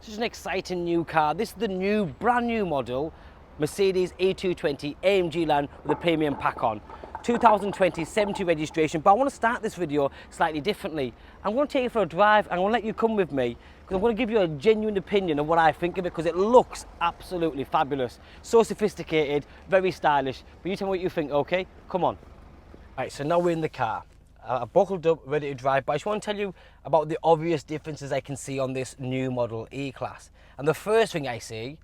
Such an exciting new car. This is the new, brand new model, Mercedes A220 AMG line with a premium pack on. 2020 70 registration, but I want to start this video slightly differently. I'm going to take you for a drive and I'm going to let you come with me because I'm going to give you a genuine opinion of what I think of it because it looks absolutely fabulous. So sophisticated, very stylish. But you tell me what you think, okay? Come on. Right, so now we're in the car. I've buckled up, ready to drive, but I just want to tell you about the obvious differences I can see on this new model E-Class. And the first thing I see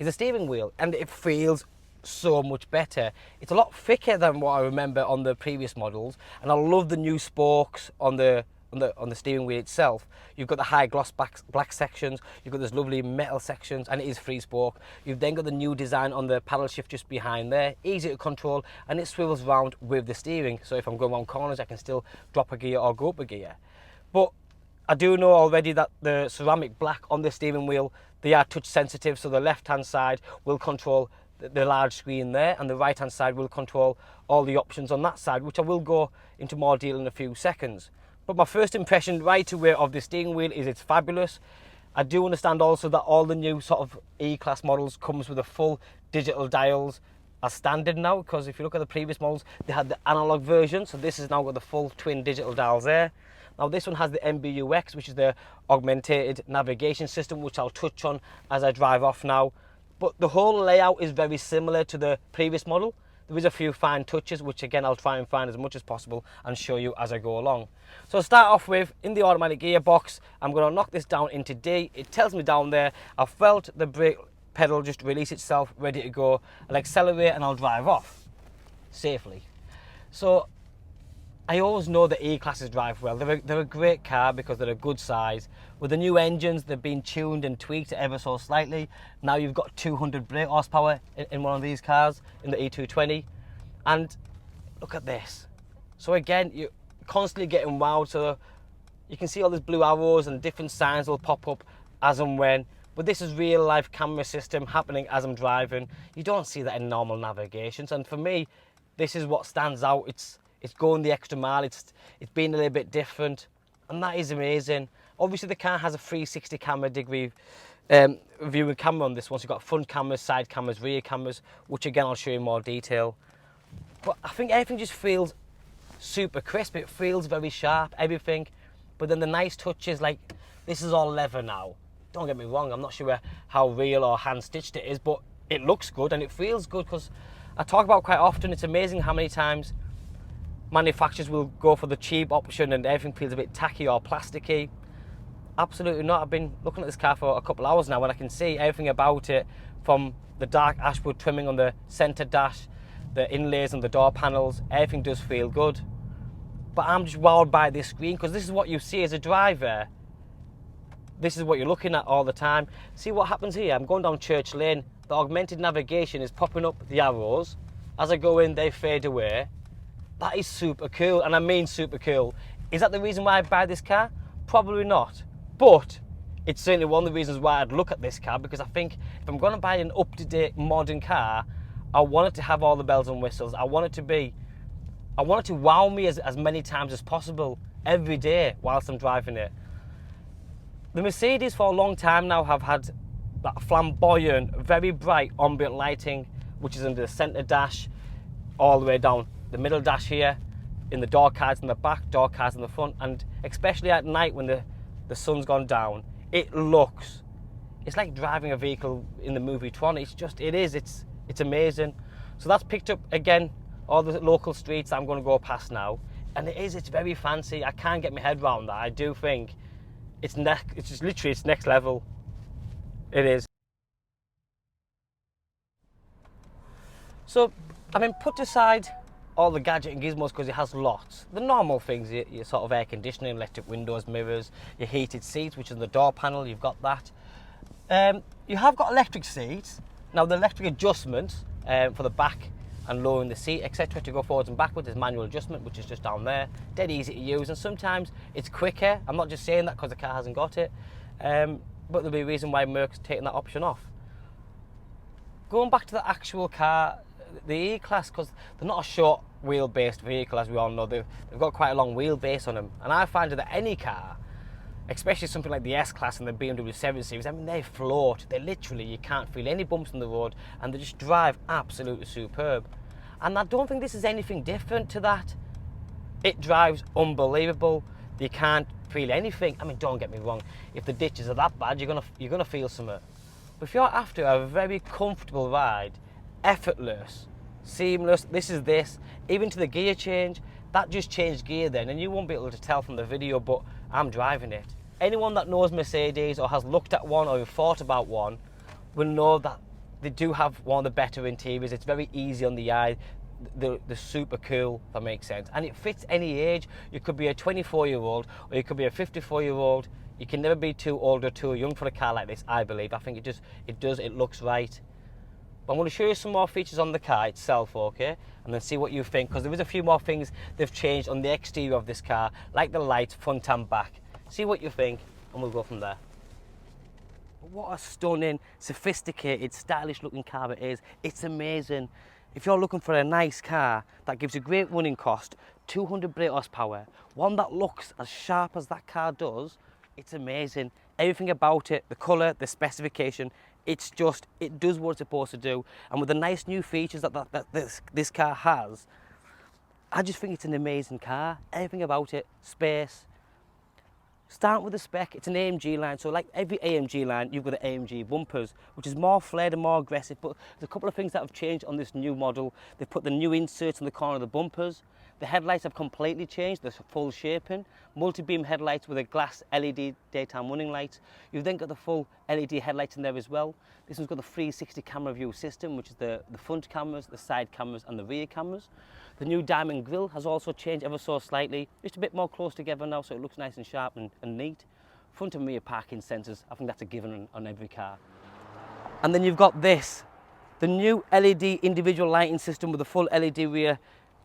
is the steering wheel, and it feels so much better. It's a lot thicker than what I remember on the previous models, and I love the new spokes on the steering wheel itself. You've got the high gloss black sections, you've got those lovely metal sections, and it is 3-spoke. You've then got the new design on the paddle shift just behind there, easy to control, and it swivels round with the steering. So if I'm going around corners, I can still drop a gear or go up a gear. But I do know already that the ceramic black on the steering wheel, they are touch sensitive, so the left-hand side will control the large screen there, and the right-hand side will control all the options on that side, which I will go into more detail in a few seconds. But my first impression right away of the steering wheel is it's fabulous. I do understand also that all the new sort of E-Class models comes with a full digital dials as standard now, because if you look at the previous models, they had the analog version, so this has now got the full twin digital dials there. Now this one has the MBUX, which is the Augmented navigation system, which I'll touch on as I drive off now. But the whole layout is very similar to the previous model. There is a few fine touches, which again I'll try and find as much as possible and show you as I go along. So I'll start off with, in the automatic gearbox, I'm going to knock this down into D. It tells me down there, I've felt the brake pedal just release itself, ready to go. I'll accelerate and I'll drive off safely. So I always know that E-Classes drive well. They're a great car because they're a good size. With the new engines, they've been tuned and tweaked ever so slightly. Now you've got 200 brake horsepower in one of these cars, in the E220. And look at this. So again, you're constantly getting wowed. So you can see all these blue arrows and different signs will pop up as and when. But this is real life camera system happening as I'm driving. You don't see that in normal navigations. And for me, this is what stands out. It's going the extra mile, it's been a little bit different, and that is amazing. Obviously the car has a 360 camera degree viewing camera on this one, so you've got front cameras, side cameras, rear cameras, which again I'll show you in more detail. But I think everything just feels super crisp, it feels very sharp, everything. But then the nice touches, like this is all leather now. Don't get me wrong, I'm not sure how real or hand stitched it is, but it looks good and it feels good, because I talk about quite often, it's amazing how many times manufacturers will go for the cheap option and everything feels a bit tacky or plasticky. Absolutely not. I've been looking at this car for a couple of hours now and I can see everything about it, from the dark ashwood trimming on the centre dash, the inlays on the door panels, everything does feel good. But I'm just wowed by this screen, because this is what you see as a driver. This is what you're looking at all the time. See what happens here? I'm going down Church Lane. The augmented navigation is popping up the arrows. As I go in, they fade away. That is super cool, and I mean super cool. Is that the reason why I buy this car? Probably not. But it's certainly one of the reasons why I'd look at this car, because I think if I'm going to buy an up-to-date modern car, I want it to have all the bells and whistles. I want it to wow me as many times as possible every day whilst I'm driving it. The Mercedes for a long time now have had that flamboyant, very bright ambient lighting, which is under the centre dash, all the way down the middle dash here, in the door cards in the back, door cards in the front, and especially at night when the sun's gone down, it's like driving a vehicle in the movie Tron. It's amazing. So that's picked up again all the local streets I'm going to go past now, and it's very fancy. I can't get my head around that. I do think it's just literally it's next level. It is. So I mean, put aside all the gadget and gizmos, because it has lots. The normal things, your sort of air conditioning, electric windows, mirrors, your heated seats, which is the door panel, you've got that. You have got electric seats. Now the electric adjustment for the back and lowering the seat, etc., to go forwards and backwards is manual adjustment, which is just down there. Dead easy to use, and sometimes it's quicker. I'm not just saying that because the car hasn't got it, but there'll be a reason why Merc's taking that option off. Going back to the actual car, the E-Class, because they're not a short wheel-based vehicle, as we all know, they've got quite a long wheelbase on them, and I find that any car, especially something like the S-Class and the BMW 7 Series. I mean, they float. They literally, you can't feel any bumps on the road, and they just drive absolutely superb. And I don't think this is anything different to that. It drives unbelievable. You can't feel anything. I mean, don't get me wrong. If the ditches are that bad, you're gonna feel something. But if you're after a very comfortable ride, effortless, seamless, this is this. Even to the gear change, that just changed gear then, and you won't be able to tell from the video, but I'm driving it. Anyone that knows Mercedes or has looked at one or thought about one will know that they do have one of the better interiors. It's very easy on the eye. They're super cool, if that makes sense. And it fits any age. You could be a 24-year-old or you could be a 54-year-old. You can never be too old or too young for a car like this, I believe. I think it looks right. But I'm going to show you some more features on the car itself, okay? And then see what you think, because there is a few more things they've changed on the exterior of this car, like the lights front and back. See what you think, and we'll go from there. What a stunning, sophisticated, stylish looking car it is. It's amazing. If you're looking for a nice car that gives a great running cost, 200 brake horsepower, one that looks as sharp as that car does, it's amazing. Everything about it, the colour, the specification, it does what it's supposed to do. And with the nice new features that this car has, I just think it's an amazing car. Everything about it, space. Start with the spec, it's an AMG line, so like every AMG line, you've got the AMG bumpers, which is more flared and more aggressive, but there's a couple of things that have changed on this new model. They've put the new inserts in the corner of the bumpers. The headlights have completely changed, they're full shaping. Multi-beam headlights with a glass LED daytime running lights. You've then got the full LED headlights in there as well. This one's got the 360 camera view system, which is the front cameras, the side cameras and the rear cameras. The new diamond grille has also changed ever so slightly, just a bit more close together now, so it looks nice and sharp and neat. Front and rear parking sensors, I think that's a given on every car. And then you've got this, the new LED individual lighting system with the full LED rear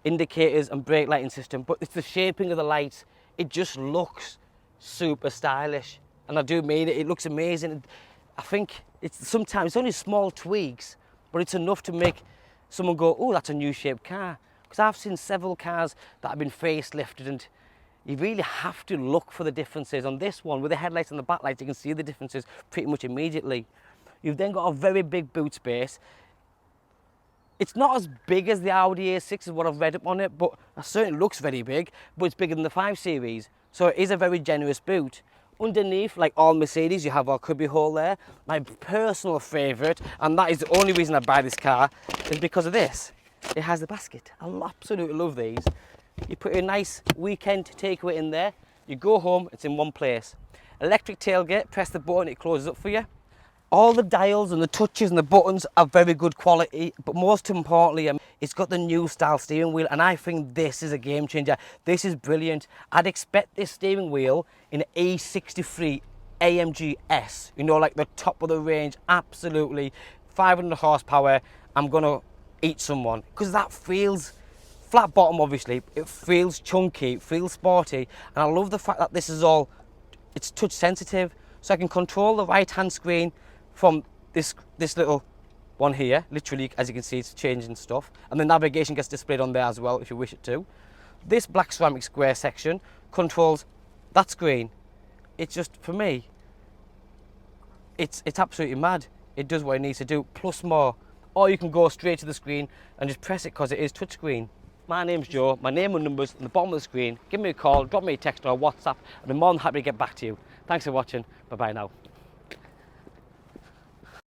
indicators and brake lighting system, but it's the shaping of the lights. It just looks super stylish, and I do mean it, it looks amazing. I think sometimes it's only small tweaks, but it's enough to make someone go, oh, that's a new shaped car. Because I've seen several cars that have been facelifted, and you really have to look for the differences. On this one, with the headlights and the backlights, you can see the differences pretty much immediately. You've then got a very big boot space. It's not as big as the Audi A6 is what I've read up on it, but it certainly looks very big, but it's bigger than the 5 Series. So it is a very generous boot. Underneath, like all Mercedes, you have our cubby hole there. My personal favourite, and that is the only reason I buy this car, is because of this. It has the basket. I absolutely love these. You put a nice weekend takeaway in there, you go home, it's in one place. Electric tailgate, press the button, it closes up for you. All the dials and the touches and the buttons are very good quality, but most importantly, it's got the new style steering wheel, and I think this is a game changer. This is brilliant. I'd expect this steering wheel in an E63 AMG S, you know, like the top of the range, absolutely. 500 horsepower, I'm gonna eat someone, because that feels flat bottom, obviously. It feels chunky, it feels sporty, and I love the fact that this is all, it's touch sensitive, so I can control the right hand screen from this little one here. Literally, as you can see, it's changing stuff, and the navigation gets displayed on there as well if you wish it to. This black ceramic square section controls that screen. It's just, for me, it's absolutely mad. It does what it needs to do, plus more. Or you can go straight to the screen and just press it, because it is touchscreen. My name's Joe, my name and number's on the bottom of the screen. Give me a call, drop me a text or a WhatsApp, I'll be more than happy to get back to you. Thanks for watching, bye bye now.